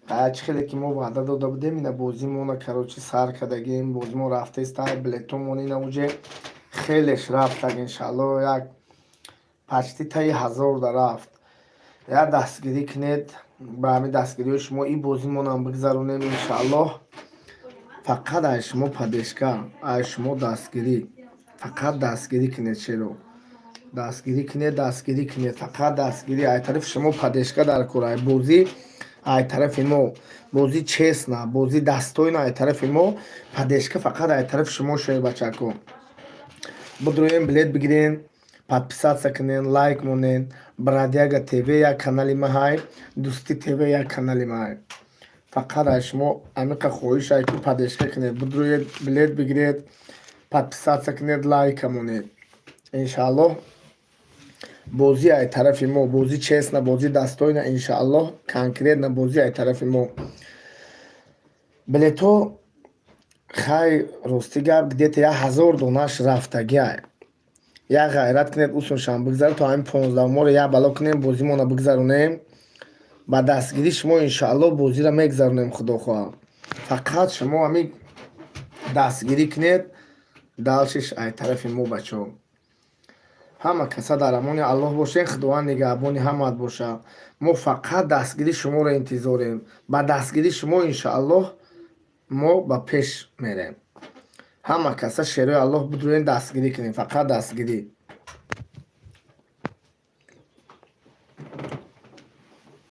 ҳачхеле ки мо ваъда дода будем ина бозимона карочи сар кардагем, бозимо рафтеста билетомон ина уҷе хелеш рафтаг иншаалло як почти таи 1000 да рафт. Я дастгирӣ кинед, ба ҳамин дастгириҳои шумо ин бозимонам бигзаронем иншаалло. Фақат аз шумо падешка, аз шумо дастгирӣ, фақат дастгирӣ кинед, шеро дастгирӣ кинед, фақат дастгирӣ. Ай тарафи шумо падешка дар кор, ай бозӣ ай тарафи мо, бозӣ честна, бозӣ дастойна ай тарафи мо, падешка фақат ай тарафи шумо шояд бачако. Бидроем билет бигирен, подписаться кинен, лайк монен. Бродяга ТВ як канали ма ҳай, Дӯстӣ ТВ як канали ма ҳай. Фақат аз шумо амиқа хоҳиш ай ки падешка кинед, бидроед билет бигиред, подписаться кинед, лайка монед. Иншаалло бозӣ ай тарафи мо, бозӣ честна, бозӣ дастойна, иншаалло конкретна бозӣ ай тарафи мо. Билетҳо хай рости гап где-то 1000 донаш рафтагӣ ай. Як ғайрат кинед усуншан бигзар то ҳамин 15 моро як бало кинем, бозимона бигзаронем. Ба дастгирӣ шумо иншаалло бозира мегзаронем худо хоҳад. Фақат шумо ҳамин дастгирӣ кинед, далшиш ай тарафи мо бачо. Ҳама каса дар амони Аллоҳ бошед, худованд нигаҳбони ҳамаат бошад. Мо фақат дастгирӣ шуморо интизорем. Ба дастгирӣ шумо иншаалло мо ба пеш мерем. Ҳама каса шерои Аллоҳ бидроен дастгирӣ кинем, фақат дастгирӣ.